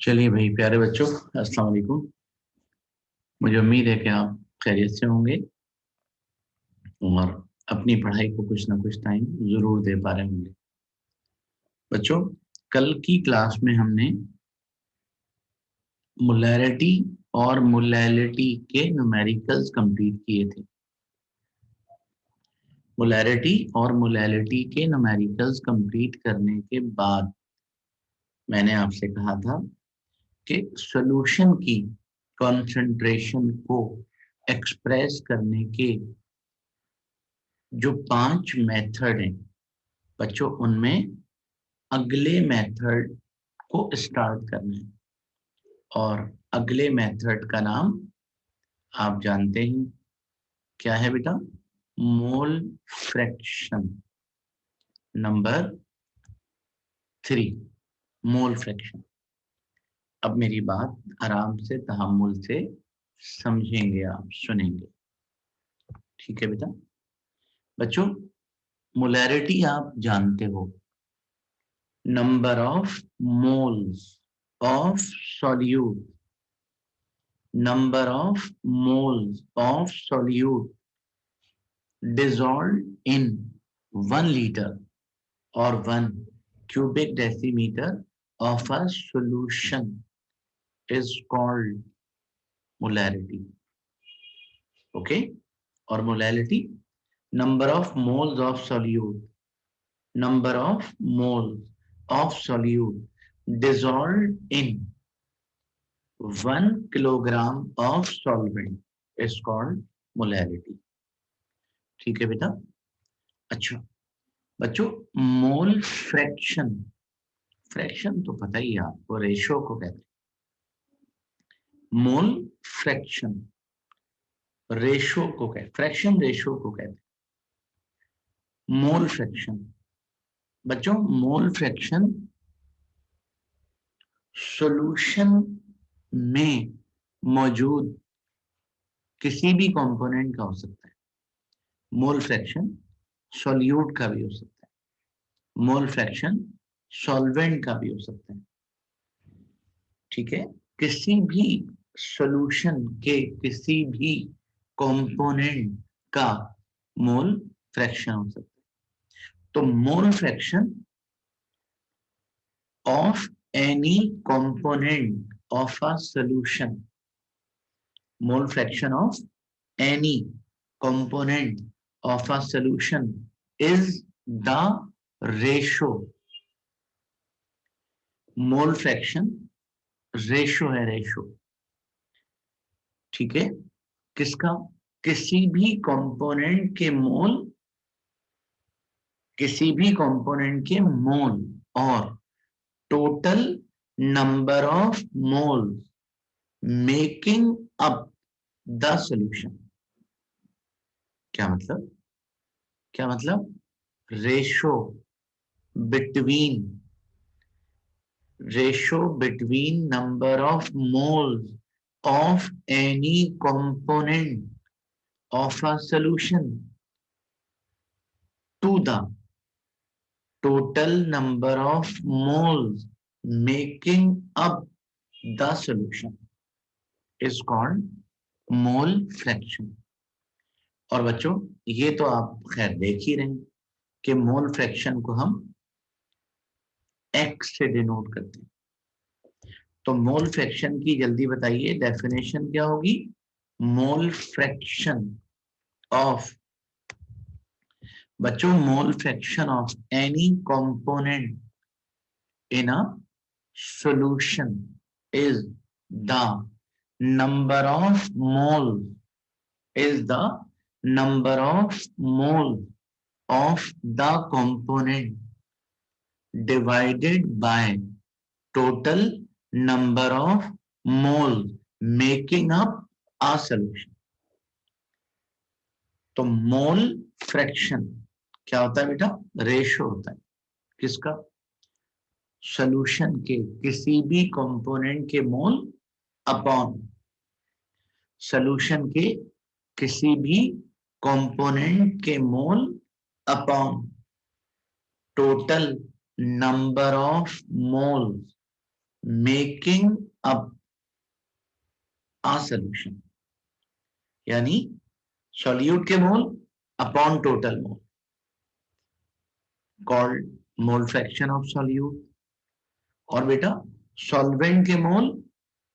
चलिए भाई प्यारे बच्चों, अस्सलाम वालेकुम। मुझे उम्मीद है कि आप खैरियत से होंगे और अपनी पढ़ाई को कुछ ना कुछ टाइम जरूर दे पा रहे होंगे। बच्चों, कल की क्लास में हमने मोलैरिटी और मोलैलिटी के न्यूमेरिकल्स कंप्लीट किए थे। मोलैरिटी और मोलैलिटी के न्यूमेरिकल्स कंप्लीट करने के बाद मैंने आपसे कहा था कि सॉल्यूशन की कंसंट्रेशन को एक्सप्रेस करने के जो 5 मेथड हैं बच्चों, उनमें अगले मेथड को स्टार्ट करना है। और अगले मेथड का नाम आप जानते हैं क्या है बेटा? Mole fraction number 3, mole fraction. अब मेरी बात आराम से तहम्मुल से समझेंगे, आप सुनेंगे, ठीक है बेटा? बच्चों, मोलैरिटी आप जानते हो, number of moles of solute, number of moles of solute dissolved in 1 liter or 1 cubic decimeter of a solution is called molarity. Okay? Or molality, number of moles of solute, number of moles of solute dissolved in 1 kilogram of solvent is called molarity. ठीक है बेटा? अच्छा बच्चों, mole fraction, fraction तो पता ही है आपको, ratio को कहते हैं। मोल फ्रैक्शन रेशो को कहते, फ्रैक्शन रेशो को कहते हैं मोल फ्रैक्शन। बच्चों, मोल फ्रैक्शन सॉल्यूशन में मौजूद किसी भी कंपोनेंट का हो सकता है। मोल फ्रैक्शन सॉल्यूट का भी हो सकता है, मोल फ्रैक्शन सॉल्वेंट का भी हो सकता है। ठीक है? किसी भी सॉल्यूशन के किसी भी कंपोनेंट का मोल फ्रैक्शन हो सकता है। तो मोल fraction of any component of a solution, mole fraction of any component of a solution is the ratio. Mole fraction ratio है, रेशो। ठीक है? किसका? किसी भी कंपोनेंट के मोल, किसी भी कंपोनेंट के मोल और total number of mole making up the solution. क्या मतलब? क्या मतलब? Ratio between, ratio between number of moles of any component of a solution to the total number of moles making up the solution is called mole fraction। और बच्चों, ये तो आप खैर देख ही रहे हैं कि मोल फ्रैक्शन को हम एक्स से डिनोट करते हैं। तो मोल फ्रैक्शन की जल्दी बताइए डेफिनेशन क्या होगी? मोल फ्रैक्शन ऑफ, बच्चों, मोल fraction of any component in a solution is the number of moles, is the number of moles of the component divided by total number of moles making up a solution। तो mole fraction क्या होता है बेटा? Ratio होता है। किसका? Solution के किसी भी कंपोनेंट के मोल अपॉन सॉल्यूशन के किसी भी कंपोनेंट के mole upon total number of moles making up a solution, यानी सॉल्यूट के mole upon total mole called mole fraction of solute. और बेटा सॉल्वेंट के mole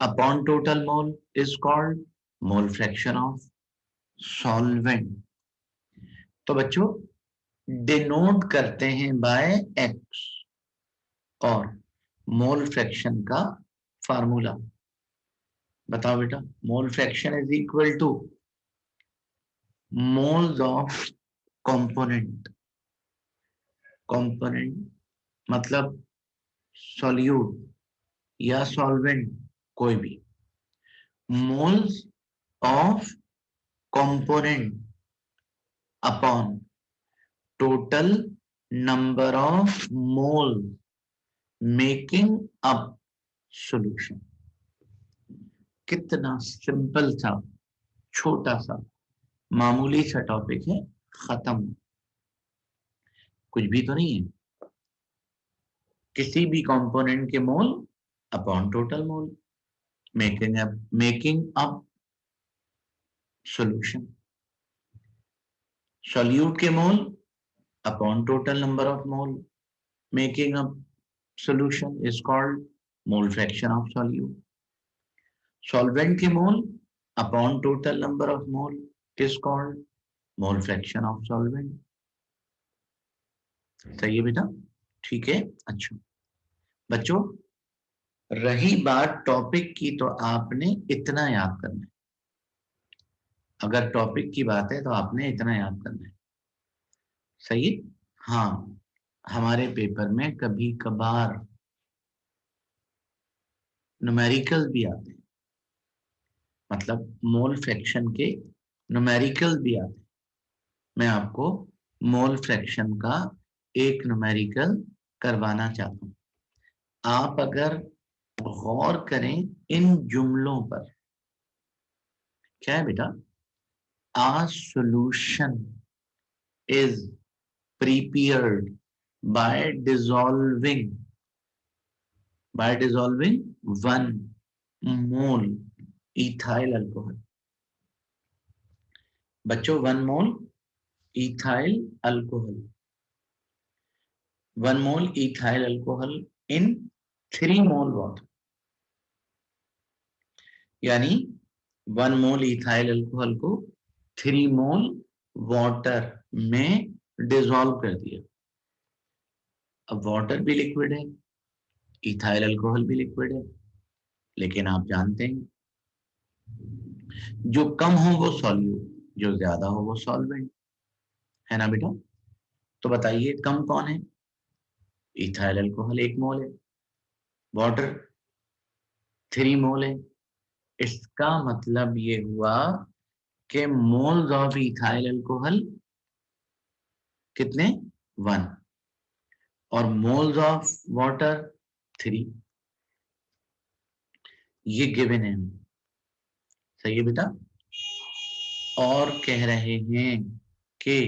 upon total mole is called mole fraction of solvent. तो बच्चों denote करते हैं bye x, और मोल फ्रैक्शन का फार्मूला बताओ बेटा। Mole fraction is equal two moles of component. Component मतलब सॉल्यूट या सॉल्वेंट कोई भी, moles of component upon total number of mole making up solution. कितना सिंपल सा, छोटा सा, मामूली सा टॉपिक है, खत्म। कुछ भी तो नहीं है। किसी भी कंपोनेंट के mole upon total mole making up solution. Solute के mole upon total number of mole making up solution is called mole fraction of solute. Solvent के मोल upon total number of mole is called mole fraction of solvent. सही है बेटा, ठीक है। अच्छा बच्चों, रही बात टॉपिक की, तो आपने इतना याद करना है। अगर टॉपिक की बात है तो आपने इतना याद करना है, सही है। हाँ, हमारे पेपर में कभी कभार न्यूमेरिकल भी आते हैं, मतलब मोल फ्रैक्शन के न्यूमेरिकल भी आते हैं। मैं आपको मोल फ्रैक्शन का एक न्यूमेरिकल करवाना चाहता हूं। आप अगर गौर करें इन जुमलों पर, क्या है बेटा? A solution is prepared by dissolving 1 mole ethyl alcohol। बच्चों 1 मोल ethyl alcohol, 1 mole ethyl alcohol in 3 mole water, यानी 1 मोल ethyl alcohol को 3 मोल वाटर में डिसॉल्व कर दिया। अब वाटर भी लिक्विड है, इथाइल अल्कोहल भी लिक्विड है, लेकिन आप जानते हैं जो कम हो वो सॉल्यूट, जो ज्यादा हो वो सॉल्वेंट, है ना बेटा? तो बताइए कम कौन है? इथाइल अल्कोहल 1 मोल है, वाटर 3 मोल है। इसका मतलब ये हुआ कि मोल्स ऑफ इथाइल अल्कोहल कितने? 1, और मोल्स ऑफ वाटर 3। ये गिवन है, सही है बेटा। और कह रहे हैं कि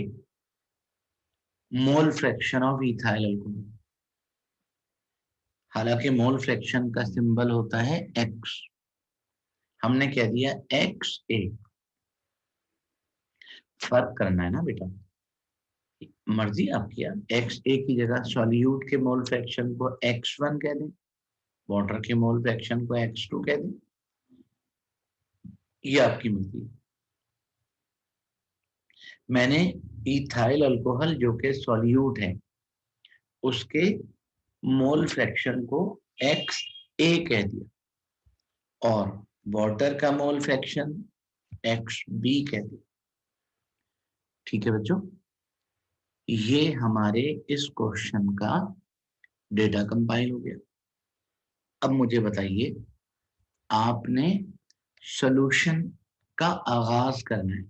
मोल फ्रैक्शन ऑफ इथाइल अल्कोहल, हालांकि मोल फ्रैक्शन का सिंबल होता है एक्स, हमने कह दिया एक्स ए। फर्क करना है ना बेटा, मर्जी आपकी। एक्स ए की जगह सॉल्यूट के मोल फ्रैक्शन को x1 कह दें, वाटर के मोल फ्रैक्शन को x2 कह दें, ये आपकी मर्जी। मैंने इथाइल अल्कोहल जो कि सॉल्यूट है उसके मोल फ्रैक्शन को एक्स ए कह दिया, और वाटर का मोल फ्रैक्शन एक्स बी कह दिया। ठीक है बच्चों, ये हमारे इस क्वेश्चन का डेटा कंपाइल हो गया। अब मुझे बताइए, आपने सॉल्यूशन का आगाज करना है।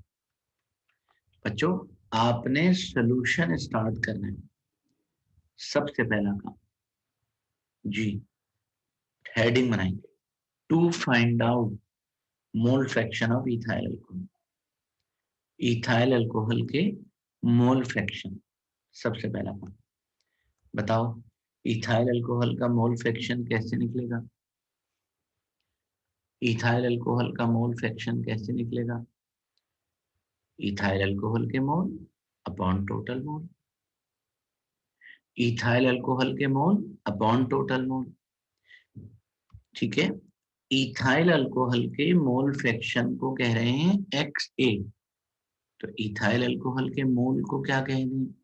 बच्चों आपने सॉल्यूशन स्टार्ट करना है। सबसे पहला काम जी, हेडिंग बनाएंगे, to find out mole fraction of ethyl alcohol. Ethyl alcohol के मोल फ्रैक्शन, सबसे पहला काम बताओ। इथाइल अल्कोहल का मोल फ्रैक्शन कैसे निकलेगा? इथाइल अल्कोहल का मोल फ्रैक्शन कैसे निकलेगा? इथाइल अल्कोहल के मोल अपॉन टोटल मोल, इथाइल अल्कोहल के मोल अपॉन टोटल मोल। ठीक है, इथाइल अल्कोहल के मोल फ्रैक्शन को कह रहे हैं XA, तो इथाइल अल्कोहल के मोल को क्या कह रहे हैं?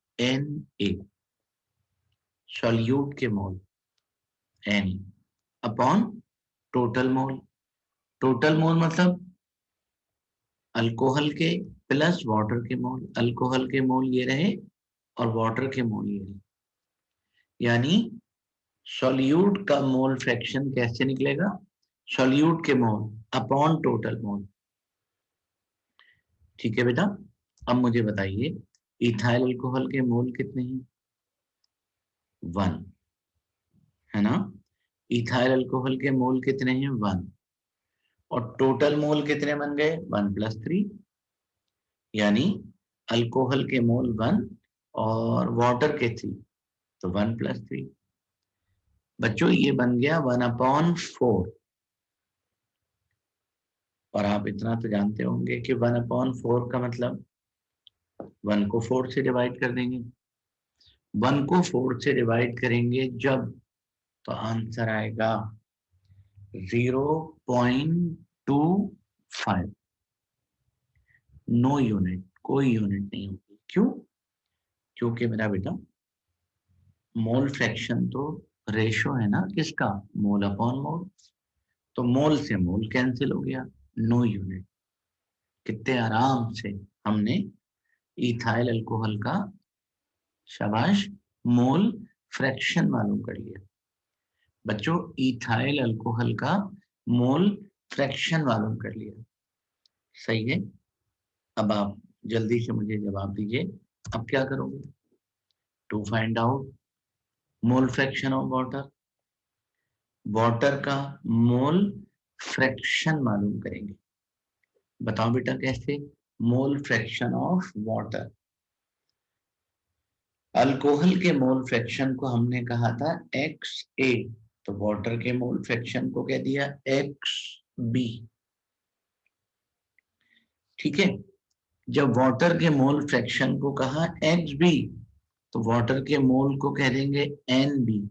Na, सॉल्यूट के मोल Na अपॉन टोटल मोल। टोटल मोल मतलब अल्कोहल के प्लस वाटर के मोल, अल्कोहल के मोल ये रहे और वाटर के मोल ये रहे, यानी सॉल्यूट का मोल फ्रैक्शन कैसे निकलेगा? सॉल्यूट के मोल अपॉन टोटल मोल। ठीक है बेटा, अब मुझे बताइए इथाइल अल्कोहल के मोल कितने हैं? 1, है ना? इथाइल अल्कोहल के मोल कितने हैं? 1, और टोटल मोल कितने बन गए? 1 + 3, यानी अल्कोहल के मोल 1 और वाटर के 3, तो 1 + 3। बच्चों ये बन गया 1/4, और आप इतना तो जानते होंगे कि 1/4 का मतलब 1 को 4 से डिवाइड कर देंगे। 1 को 4 से डिवाइड करेंगे जब, तो आंसर आएगा 0.25। नो यूनिट, कोई यूनिट नहीं होगी। क्यों? क्योंकि मेरा बेटा मोल फ्रैक्शन तो रेशो है ना, किसका? मोल अपॉन मोल, तो मोल से मोल कैंसिल हो गया, नो यूनिट। कितने आराम से हमने इथाइल अल्कोहल का, शाबाश, मोल फ्रैक्शन मालूम कर लिया। बच्चों इथाइल अल्कोहल का मोल फ्रैक्शन मालूम कर लिया, सही है। अब आप जल्दी से मुझे जवाब दीजिए, अब क्या करोगे? To find out mole fraction of water, water का मोल फ्रैक्शन मालूम करेंगे। बताओ बेटा कैसे? Mole fraction of water, alcohol के मोल फ्रैक्शन को हमने कहा था XA, तो वाटर के मोल फ्रैक्शन को कह दिया XB। ठीक है, जब वाटर के मोल फ्रैक्शन को कहा XB, तो वाटर के मोल को कह देंगे NB,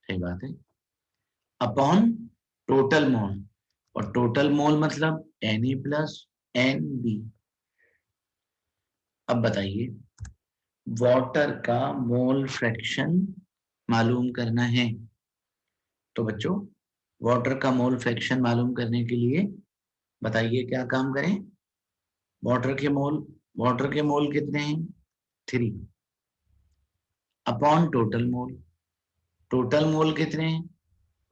सही बात है, अपॉन टोटल मोल, और टोटल मोल मतलब Na + NB। अब बताइए वाटर का मोल फ्रैक्शन मालूम करना है, तो बच्चों वाटर का मोल फ्रैक्शन मालूम करने के लिए बताइए क्या काम करें? वाटर के मोल कितने हैं? 3, अपॉन टोटल मोल, टोटल मोल कितने हैं?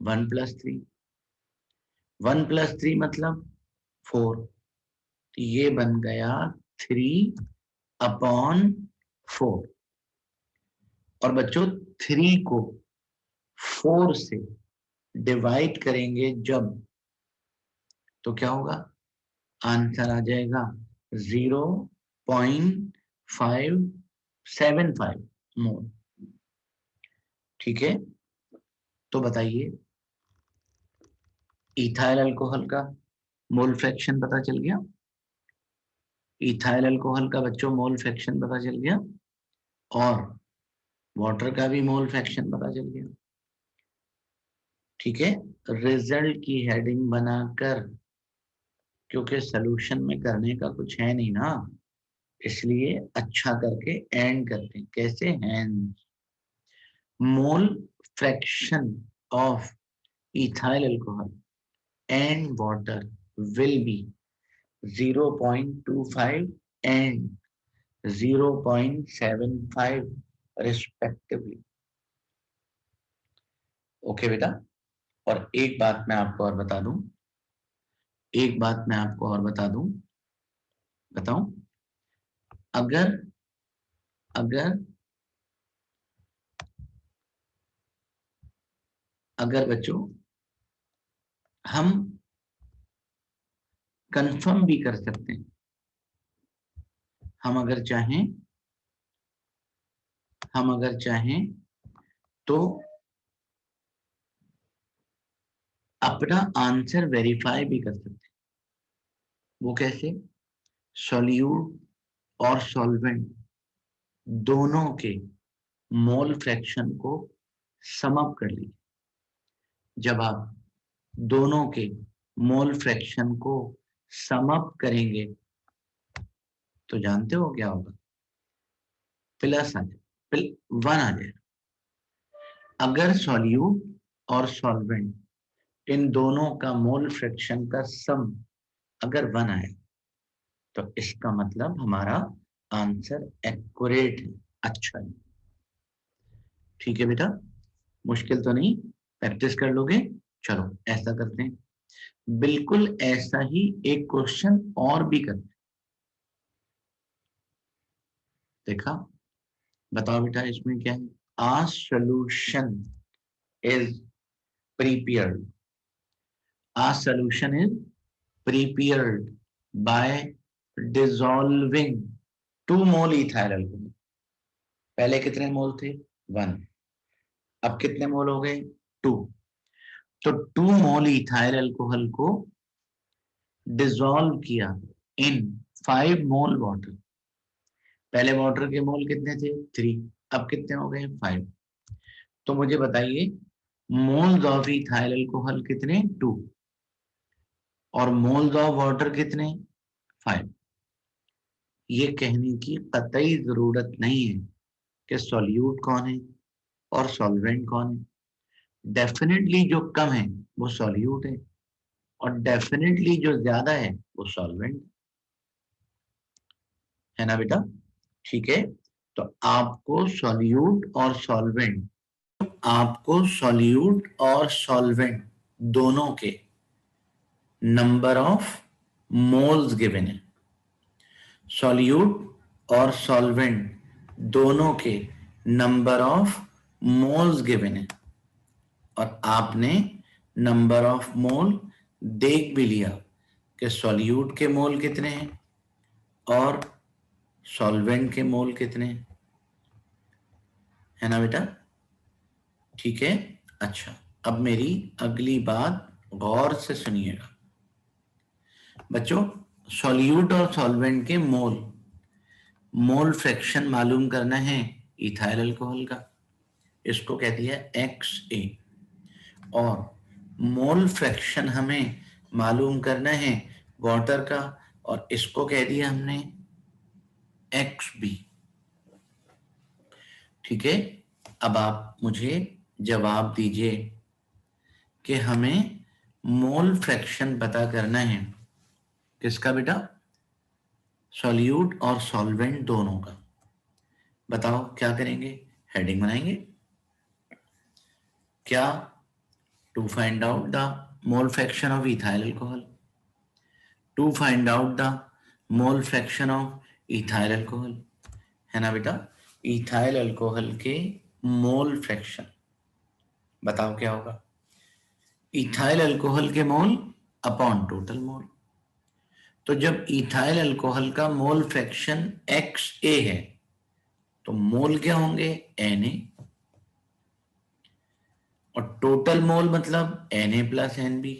1 + 3, 1 + 3 मतलब 4, तो ये बन गया 3/4। और बच्चों 3 को 4 से डिवाइड करेंगे जब, तो क्या होगा? आंसर आ जाएगा 0.575 मोल। ठीक है, तो बताइए इथाइल अल्कोहल का मोल फ्रैक्शन पता चल गया? इथाइल अल्कोहल का बच्चों मोल फ्रैक्शन पता चल गया, और वाटर का भी मोल फ्रैक्शन पता चल गया। ठीक है, रिजल्ट की हेडिंग बनाकर, क्योंकि सॉल्यूशन में करने का कुछ है नहीं ना, इसलिए अच्छा करके एंड करते हैं। कैसे? Hand mole fraction of ethyl alcohol and water will be 0.25 and 0.75 respectively। Okay बेटा, और एक बात मैं आपको और बता दूं, एक बात मैं आपको और बता दूं, बताऊं? अगर अगर अगर बच्चों हम कंफर्म भी कर सकते हैं, हम अगर चाहें, तो अपना आंसर वेरीफाई भी कर सकते हैं। वो कैसे? सॉल्यूट और सॉल्वेंट दोनों के मोल फ्रैक्शन को सम अप कर लीजिए। जब आप दोनों के मोल फ्रैक्शन को सम अप करेंगे तो जानते हो क्या होगा? प्लस आ जाए, 1 आ जाएगा। अगर सॉल्यूट और सॉल्वेंट इन दोनों का मोल फ्रैक्शन का सम अगर 1 आए तो इसका मतलब हमारा आंसर एक्यूरेट है, अच्छा है। ठीक है बेटा, मुश्किल तो नहीं, प्रैक्टिस कर लोगे। चलो ऐसा करते हैं, बिल्कुल ऐसा ही एक क्वेश्चन और भी करते हैं। देखा? बताओ बेटा इसमें क्या है? A solution is prepared, a solution is prepared by dissolving 2 mole ethyl alcohol. पहले कितने मोल थे? 1। अब कितने मोल हो गए? 2। तो 2 मोल इथाइल अल्कोहल को डिसॉल्व किया इन 5 मोल वाटर। पहले वाटर के मोल कितने थे? 3। अब कितने हो गए? 5। तो मुझे बताइए मोल्स ऑफ इथाइल अल्कोहल कितने? 2। और मोल्स ऑफ वाटर कितने? 5। ये कहने की कतई जरूरत नहीं है कि सॉल्यूट कौन है और सॉल्वेंट कौन है। डेफिनेटली जो कम है वो सॉल्यूट है और डेफिनेटली जो ज्यादा है वो सॉल्वेंट है ना बेटा? ठीक है, तो आपको सॉल्यूट और सॉल्वेंट दोनों के नंबर ऑफ मोल्स गिवन है। सॉल्यूट और सॉल्वेंट दोनों के नंबर ऑफ मोल्स गिवन है और आपने नंबर ऑफ मोल देख भी लिया कि सॉल्यूट के मोल कितने हैं और सॉल्वेंट के मोल कितने हैं, है ना बेटा? ठीक है, अच्छा अब मेरी अगली बात गौर से सुनिएगा बच्चों। सॉल्यूट और सॉल्वेंट के मोल फ्रैक्शन मालूम करना है इथाइल अल्कोहल का, इसको कह दिया XA। और मोल फ्रैक्शन हमें मालूम करना है वाटर का और इसको कह दिया हमने XB। ठीक है, अब आप मुझे जवाब दीजिए कि हमें मोल फ्रैक्शन पता करना है किसका बेटा? सॉल्यूट और सॉल्वेंट दोनों का। बताओ क्या करेंगे? हेडिंग बनाएंगे क्या? To find out the mole fraction of ethyl alcohol, to find out the mole fraction of ethyl alcohol, है ना बेटा? इथाइल अल्कोहल के मोल फ्रैक्शन बताओ क्या होगा? इथाइल अल्कोहल के मोल अपॉन टोटल मोल। तो जब इथाइल अल्कोहल का मोल फ्रैक्शन XA है तो मोल क्या होंगे? Na। और टोटल मोल मतलब Na प्लस Nb।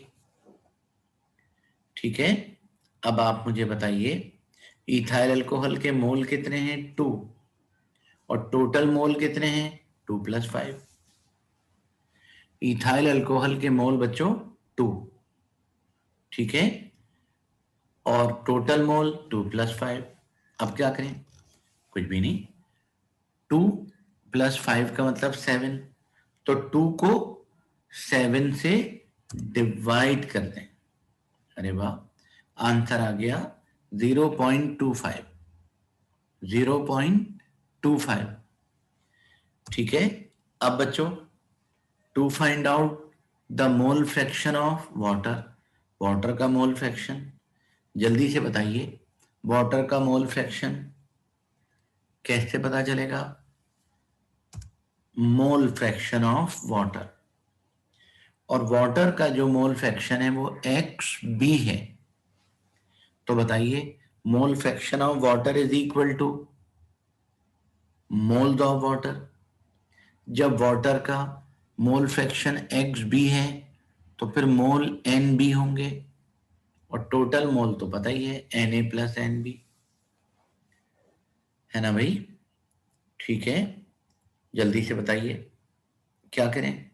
ठीक है, अब आप मुझे बताइए इथाइल अल्कोहल के मोल कितने हैं? 2। और टोटल मोल कितने हैं? 2 + 5। इथाइल अल्कोहल के मोल बच्चों 2, ठीक है, और टोटल मोल 2 + 5। अब क्या करें? कुछ भी नहीं, 2 + 5 का मतलब 7, तो 2 को 7 से डिवाइड कर दें। अरे वाह, आंसर आ गया 0.25। 0.25। ठीक है, अब बच्चों to find out the mole fraction of water, water का मोल फ्रैक्शन जल्दी से बताइए। वाटर का मोल फ्रैक्शन कैसे पता चलेगा? मोल फ्रैक्शन ऑफ वाटर, और वाटर का जो मोल फ्रैक्शन है वो XB है। तो बताइए मोल fraction of water is equal two moles of water. जब वाटर का मोल फ्रैक्शन XB है तो फिर मोल एन बी होंगे, और टोटल मोल तो पता ही है Na प्लस एन बी, है ना भाई? ठीक है, जल्दी से बताइए क्या करें।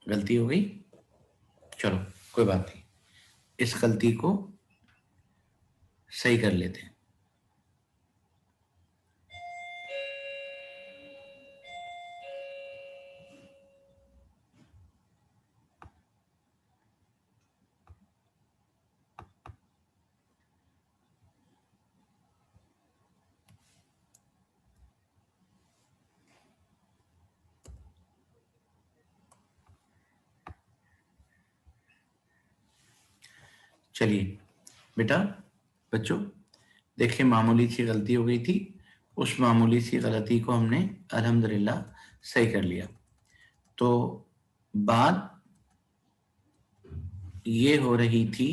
गलती हो गई, चलो कोई बात नहीं, इस गलती को सही कर लेते हैं। चलिए बेटा, बच्चों देखिए, मामूली सी गलती हो गई थी, उस मामूली सी गलती को हमने अल्हम्दुलिल्लाह सही कर लिया। तो बात ये हो रही थी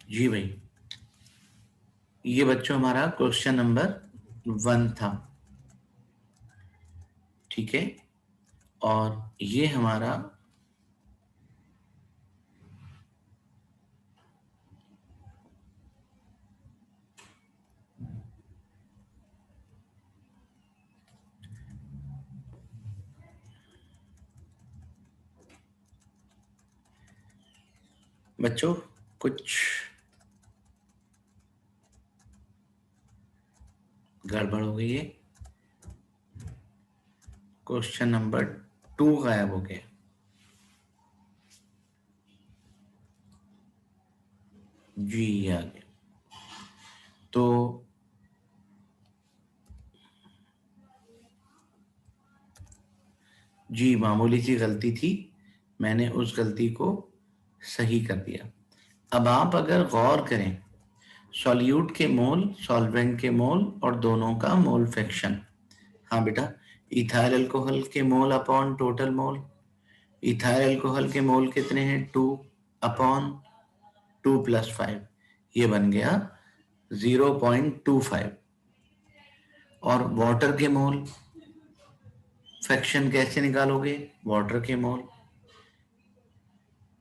जी भाई, ये बच्चों हमारा क्वेश्चन नंबर 1 था, ठीक है, और ये हमारा बच्चों कुछ गड़बड़ हो गई है, क्वेश्चन नंबर 2 गायब हो गया। जी आ गया, तो जी मामूली सी गलती थी, मैंने उस गलती को सही कर दिया। अब आप अगर गौर करें, सॉल्यूट के मोल, सॉल्वेंट के मोल और दोनों का मोल फ्रैक्शन, हाँ बेटा, इथाइल अल्कोहल के मोल अपॉन टोटल मोल, इथाइल अल्कोहल के मोल कितने हैं? 2 अपॉन 2 + 5, ये बन गया 0.25। और वाटर के मोल फ्रैक्शन कैसे निकालोगे? वाटर के मोल,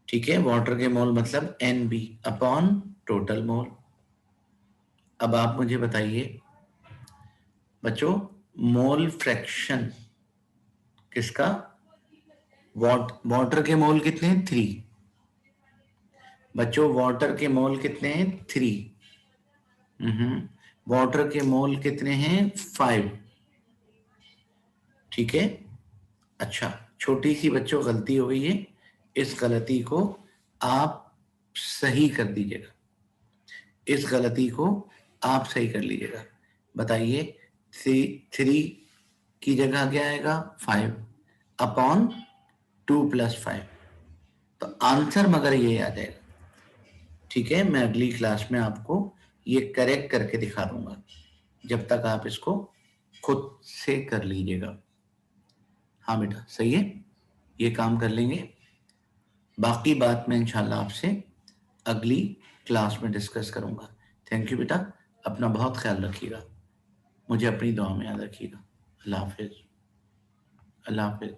ठीक है, वाटर के मोल मतलब NB अपॉन टोटल मोल। अब आप मुझे बताइए बच्चों, मोल फ्रैक्शन किसका? वाटर के मोल कितने हैं? 3। बच्चों वाटर के मोल कितने हैं? 3। वाटर के मोल कितने हैं? 5। ठीक है, अच्छा, छोटी सी बच्चों गलती हो गई है, इस गलती को आप सही कर दीजिएगा, इस गलती को आप सही कर लीजिएगा। बताइए, 3 की जगह क्या आएगा? 5 अपॉन 2 + 5, तो आंसर मगर ये आ जाएगा। ठीक है, मैं अगली क्लास में आपको ये करेक्ट करके दिखा दूंगा, जब तक आप इसको खुद से कर लीजिएगा। हाँ बेटा सही है, ये काम कर लेंगे, बाकी बात मैं इंशाल्लाह आपसे अगली क्लास में डिस्कस करूंगा। थैंक यू बेटा, अपना बहुत ख्याल रखिएगा, मुझे अपनी दुआ में याद रखिएगा। अल्लाह हाफिज, अल्लाह हाफिज।